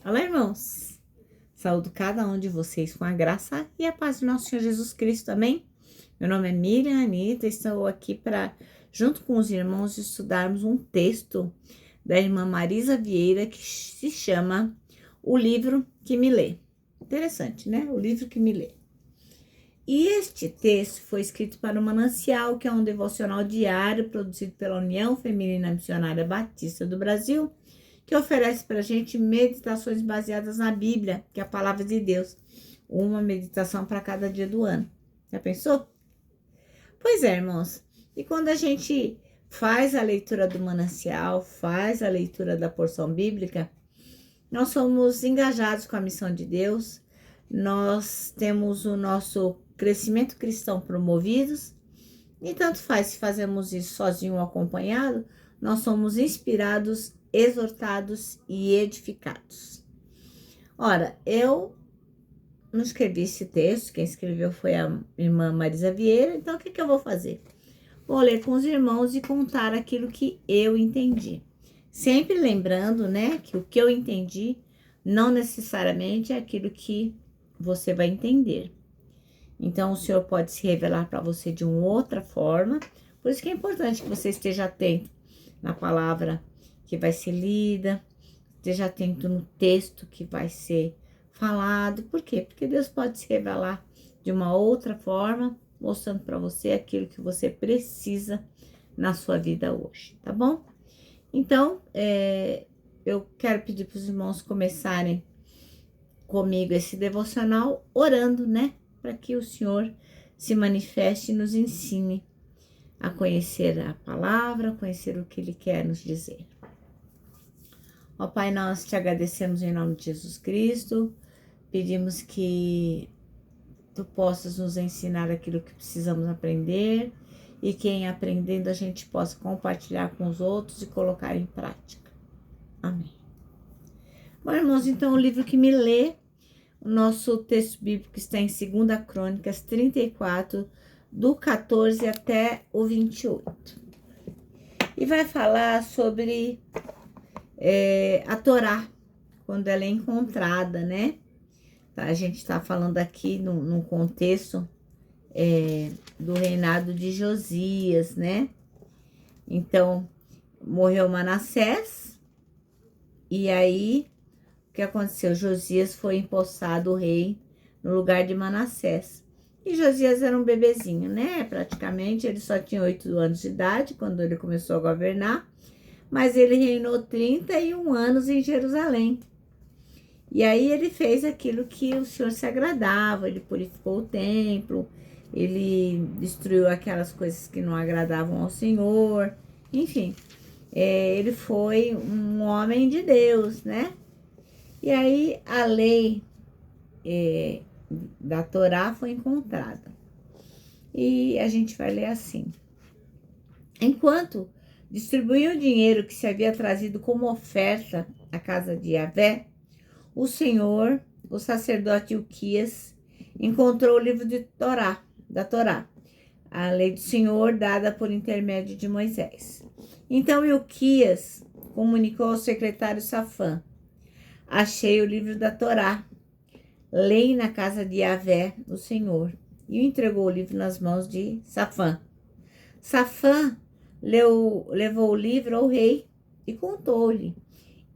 Olá, irmãos! Saúdo cada um de vocês com a graça e a paz do nosso Senhor Jesus Cristo, amém? Meu nome é Miriam Anita, estou aqui para, junto com os irmãos, estudarmos um texto da irmã Marisa Vieira que se chama O Livro que Me Lê. Interessante, né? O Livro que Me Lê. E este texto foi escrito para o Manancial, que é um devocional diário produzido pela União Feminina Missionária Batista do Brasil, que oferece para a gente meditações baseadas na Bíblia, que é a palavra de Deus. Uma meditação para cada dia do ano. Já pensou? Pois é, irmãos. E quando a gente faz a leitura do Manancial, faz a leitura da porção bíblica, nós somos engajados com a missão de Deus, nós temos o nosso crescimento cristão promovidos, e tanto faz se fazemos isso sozinho ou acompanhado, nós somos inspirados, exortados e edificados. Ora, eu não escrevi esse texto, quem escreveu foi a irmã Marisa Vieira, então o que eu vou fazer? Vou ler com os irmãos e contar aquilo que eu entendi. Sempre lembrando, né, que o que eu entendi não necessariamente é aquilo que você vai entender. Então, o Senhor pode se revelar para você de uma outra forma. Por isso que é importante que você esteja atento na palavra que vai ser lida, esteja atento no texto que vai ser falado. Por quê? Porque Deus pode se revelar de uma outra forma, mostrando para você aquilo que você precisa na sua vida hoje, tá bom? Então, eu quero pedir para os irmãos começarem comigo esse devocional orando, né? Para que o Senhor se manifeste e nos ensine a conhecer a palavra, a conhecer o que Ele quer nos dizer. Ó Pai, nós te agradecemos em nome de Jesus Cristo, pedimos que Tu possas nos ensinar aquilo que precisamos aprender e que em aprendendo a gente possa compartilhar com os outros e colocar em prática. Amém. Bom, irmãos, então o livro que me lê, o nosso texto bíblico está em 2 Crônicas 34, do 14 até o 28. E vai falar sobre a Torá, quando ela é encontrada, né? Tá, a gente está falando aqui no contexto do reinado de Josias, né? Então, morreu Manassés, e aí o que aconteceu? Josias foi empossado rei no lugar de Manassés. E Josias era um bebezinho, né? Praticamente, ele só tinha 8 anos de idade quando ele começou a governar, mas ele reinou 31 anos em Jerusalém. E aí ele fez aquilo que o Senhor se agradava, ele purificou o templo, ele destruiu aquelas coisas que não agradavam ao Senhor, enfim, ele foi um homem de Deus, né? E aí a lei da Torá foi encontrada. E a gente vai ler assim. Enquanto distribuíam o dinheiro que se havia trazido como oferta à casa de Yahvé, o Senhor, o sacerdote Ilquias, encontrou o livro da Torá, a lei do Senhor dada por intermédio de Moisés. Então Ilquias comunicou ao secretário Safã: achei o livro da Torá, lei na casa de Yahvé, o Senhor, e entregou o livro nas mãos de Safã. Safã levou o livro ao rei e contou-lhe: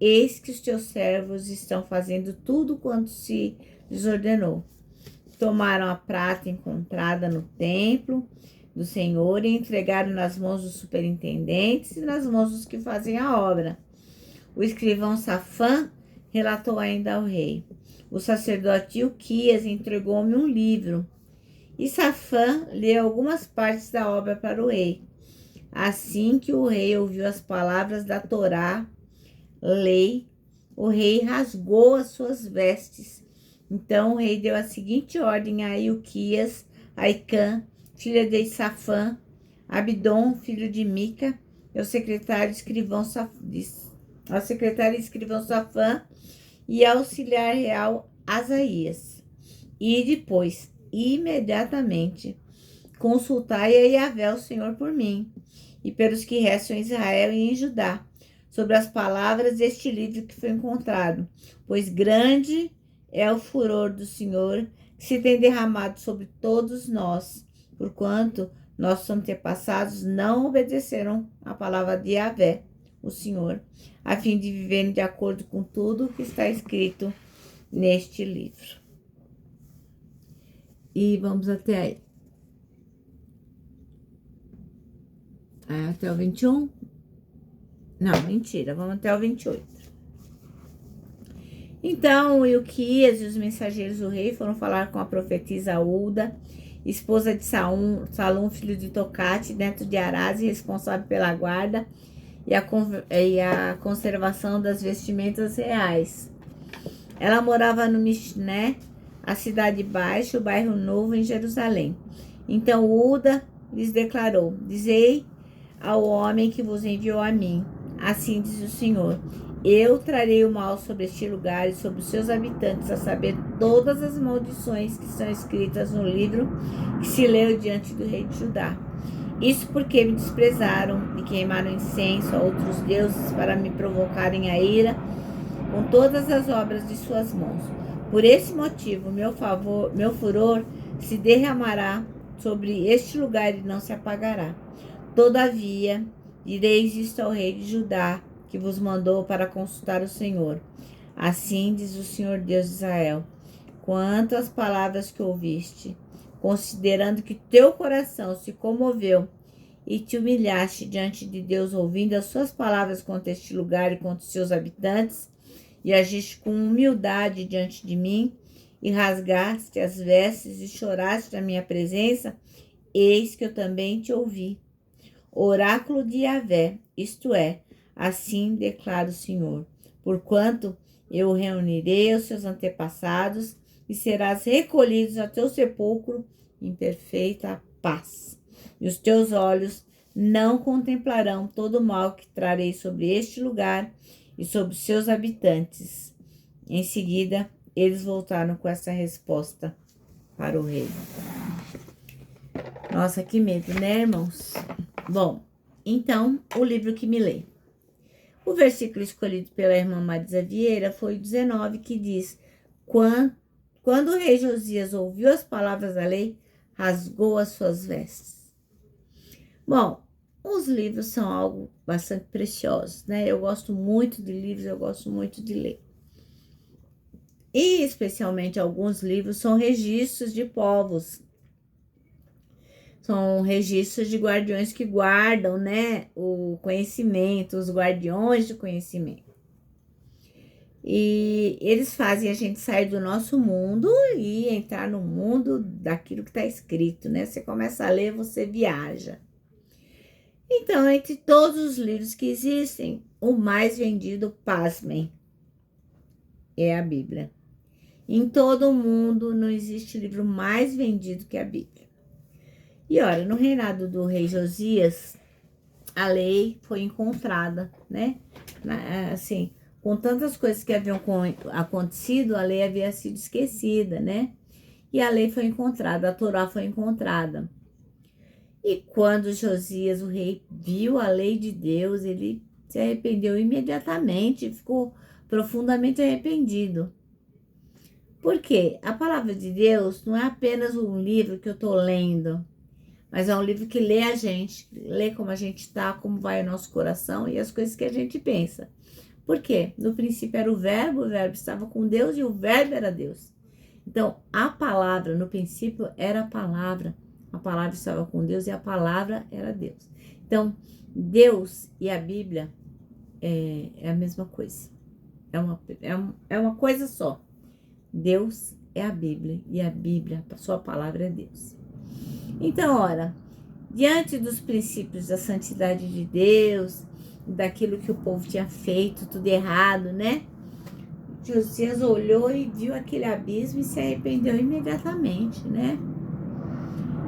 eis que os teus servos estão fazendo tudo quanto se lhes ordenou. Tomaram a prata encontrada no templo do Senhor e entregaram nas mãos dos superintendentes e nas mãos dos que fazem a obra. O escrivão Safã relatou ainda ao rei: o sacerdote Ilquias entregou-me um livro. E Safã leu algumas partes da obra para o rei. Assim que o rei ouviu as palavras da Torá, lei, o rei rasgou as suas vestes. Então o rei deu a seguinte ordem a Ilquias, Aicã, filha de Safã, Abdom, filho de Mica, e ao secretário escrivão Safã e auxiliar real Asaías. E depois, imediatamente, consultai a Yahvé, o Senhor, por mim, e pelos que restam em Israel e em Judá, sobre as palavras deste livro que foi encontrado, pois grande é o furor do Senhor que se tem derramado sobre todos nós, porquanto nossos antepassados não obedeceram à palavra de Yahvé, o Senhor, a fim de viverem de acordo com tudo o que está escrito neste livro. E vamos até aí. Até o 21? Não, mentira, vamos até o 28. Então, Ilquias e os mensageiros do rei foram falar com a profetisa Ulda, esposa de Salum, filho de Tocate, neto de Arás, e responsável pela guarda e a conservação das vestimentas reais. Ela morava no Mishné, a cidade baixa, o bairro novo em Jerusalém. Então Ulda lhes declarou: dizei ao homem que vos enviou a mim, assim diz o Senhor: eu trarei o mal sobre este lugar e sobre os seus habitantes, a saber, todas as maldições que são escritas no livro que se leu diante do rei de Judá. Isso porque me desprezaram e queimaram incenso a outros deuses para me provocarem a ira com todas as obras de suas mãos. Por esse motivo, meu furor se derramará sobre este lugar e não se apagará. Todavia, direis isto ao rei de Judá, que vos mandou para consultar o Senhor. Assim diz o Senhor Deus de Israel: quanto às palavras que ouviste, considerando que teu coração se comoveu e te humilhaste diante de Deus, ouvindo as suas palavras contra este lugar e contra os seus habitantes, e agiste com humildade diante de mim, e rasgaste as vestes e choraste na minha presença, eis que eu também te ouvi. Oráculo de Yahvé, isto é, assim declara o Senhor: porquanto eu reunirei os seus antepassados e serás recolhidos a teu sepulcro em perfeita paz. E os teus olhos não contemplarão todo o mal que trarei sobre este lugar e sobre os seus habitantes. Em seguida, eles voltaram com essa resposta para o rei. Nossa, que medo, né, irmãos? Bom, então, o livro que me lê. O versículo escolhido pela irmã Marisa Vieira foi o 19, que diz: quando o rei Josias ouviu as palavras da lei, rasgou as suas vestes. Bom, os livros são algo bastante precioso, né? Eu gosto muito de livros, eu gosto muito de ler. E, especialmente, alguns livros são registros de povos. São registros de guardiões que guardam, né, o conhecimento, os guardiões do conhecimento. E eles fazem a gente sair do nosso mundo e entrar no mundo daquilo que está escrito, né? Você começa a ler, você viaja. Então, entre todos os livros que existem, o mais vendido, pasmem, é a Bíblia. Em todo o mundo não existe livro mais vendido que a Bíblia. E olha, no reinado do rei Josias, a lei foi encontrada, né? Assim, com tantas coisas que haviam acontecido, a lei havia sido esquecida, né? E a lei foi encontrada, a Torá foi encontrada. E quando Josias, o rei, viu a lei de Deus, ele se arrependeu imediatamente, ficou profundamente arrependido. Por quê? A palavra de Deus não é apenas um livro que eu estou lendo, mas é um livro que lê a gente, lê como a gente está, como vai o nosso coração e as coisas que a gente pensa. Por quê? No princípio era o verbo estava com Deus e o verbo era Deus. Então, a palavra, no princípio, era a palavra estava com Deus e a palavra era Deus. Então, Deus e a Bíblia é a mesma coisa. É uma coisa só. Deus é a Bíblia e a Bíblia, a sua palavra é Deus. Então, ora, diante dos princípios da santidade de Deus, daquilo que o povo tinha feito, tudo errado, né? Josias olhou e viu aquele abismo e se arrependeu imediatamente, né?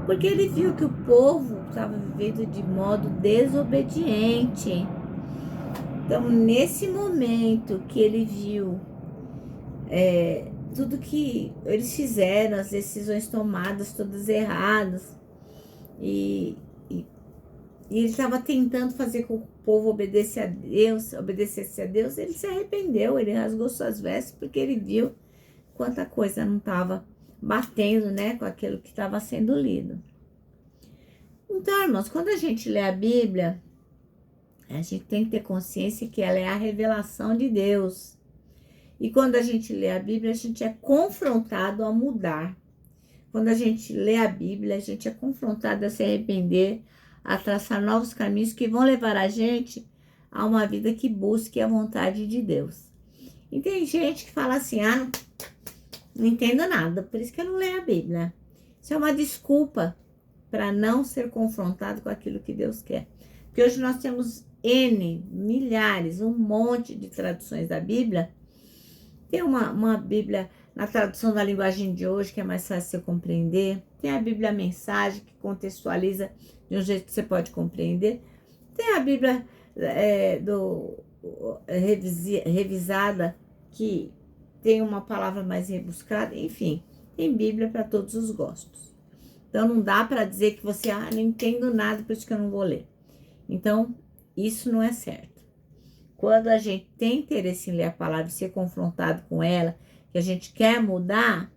Porque ele viu que o povo estava vivendo de modo desobediente. Então, nesse momento que ele viu tudo que eles fizeram, as decisões tomadas, todas erradas, e e ele estava tentando fazer com que o povo obedecesse a Deus, ele se arrependeu, ele rasgou suas vestes, porque ele viu quanta coisa não estava batendo, né, com aquilo que estava sendo lido. Então, irmãos, quando a gente lê a Bíblia, a gente tem que ter consciência que ela é a revelação de Deus. E quando a gente lê a Bíblia, a gente é confrontado a mudar. Quando a gente lê a Bíblia, a gente é confrontado a se arrepender, a traçar novos caminhos que vão levar a gente a uma vida que busque a vontade de Deus. E tem gente que fala assim, não entendo nada, por isso que eu não leio a Bíblia. Isso é uma desculpa para não ser confrontado com aquilo que Deus quer. Porque hoje nós temos milhares, um monte de traduções da Bíblia. Tem uma Bíblia na tradução da linguagem de hoje, que é mais fácil você compreender. Tem a Bíblia Mensagem, que contextualiza de um jeito que você pode compreender. Tem a Bíblia revisada, que tem uma palavra mais rebuscada. Enfim, tem Bíblia para todos os gostos. Então, não dá para dizer que você, não entendo nada, por isso que eu não vou ler. Então, isso não é certo. Quando a gente tem interesse em ler a palavra e ser confrontado com ela, que a gente quer mudar,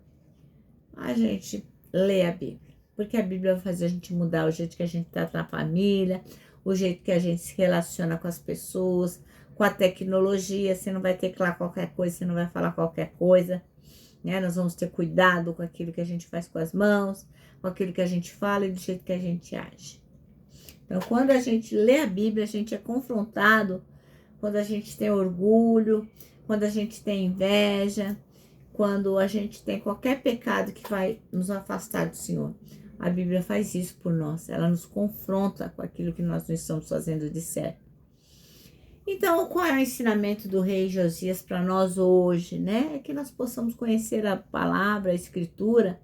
a gente lê a Bíblia. Porque a Bíblia vai fazer a gente mudar o jeito que a gente trata a família, o jeito que a gente se relaciona com as pessoas, com a tecnologia. Você não vai teclar qualquer coisa, você não vai falar qualquer coisa, né? Nós vamos ter cuidado com aquilo que a gente faz com as mãos, com aquilo que a gente fala e do jeito que a gente age. Então, quando a gente lê a Bíblia, a gente é confrontado quando a gente tem orgulho, quando a gente tem inveja, quando a gente tem qualquer pecado que vai nos afastar do Senhor. A Bíblia faz isso por nós, ela nos confronta com aquilo que nós não estamos fazendo de certo. Então, qual é o ensinamento do rei Josias para nós hoje, né? É que nós possamos conhecer a palavra, a escritura,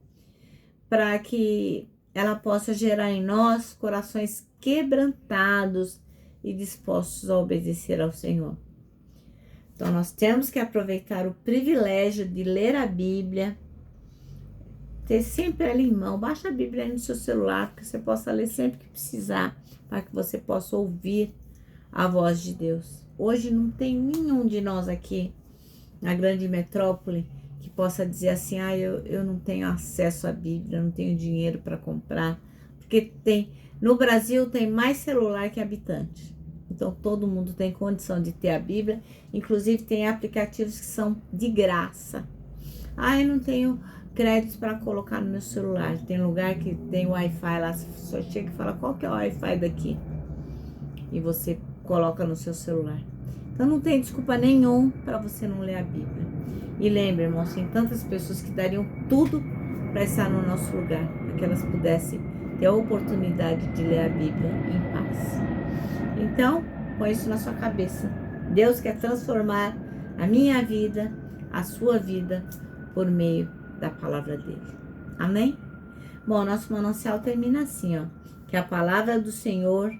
para que ela possa gerar em nós corações quebrantados e dispostos a obedecer ao Senhor. Então, nós temos que aproveitar o privilégio de ler a Bíblia, ter sempre ela em mão. Baixa a Bíblia aí no seu celular, para que você possa ler sempre que precisar, para que você possa ouvir a voz de Deus. Hoje não tem nenhum de nós aqui na grande metrópole que possa dizer assim, eu não tenho acesso à Bíblia, eu não tenho dinheiro para comprar, porque no Brasil tem mais celular que habitante. Então, todo mundo tem condição de ter a Bíblia. Inclusive, tem aplicativos que são de graça. Eu não tenho créditos para colocar no meu celular. Tem lugar que tem Wi-Fi lá. Você só chega e fala, qual que é o Wi-Fi daqui? E você coloca no seu celular. Então, não tem desculpa nenhum para você não ler a Bíblia. E lembre, irmãos, tem tantas pessoas que dariam tudo para estar no nosso lugar. Para que elas pudessem ter a oportunidade de ler a Bíblia em paz. Então, põe isso na sua cabeça. Deus quer transformar a minha vida, a sua vida, por meio da palavra dele. Amém? Bom, nosso manancial termina assim, que a palavra do Senhor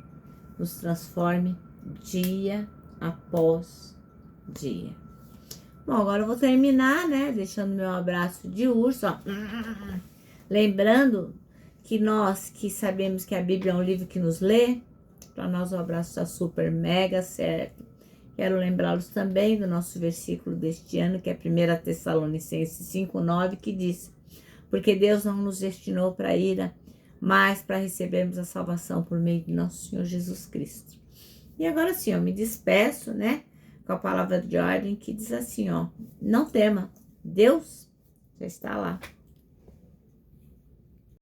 nos transforme dia após dia. Bom, agora eu vou terminar, né, deixando meu abraço de urso, lembrando que nós que sabemos que a Bíblia é um livro que nos lê, para nós o abraço está super mega certo. Quero lembrá-los também do nosso versículo deste ano, que é 1 Tessalonicenses 5:9, que diz: porque Deus não nos destinou para a ira, mas para recebermos a salvação por meio de nosso Senhor Jesus Cristo. E agora sim, eu me despeço, né, com a palavra de ordem que diz assim, não tema, Deus já está lá.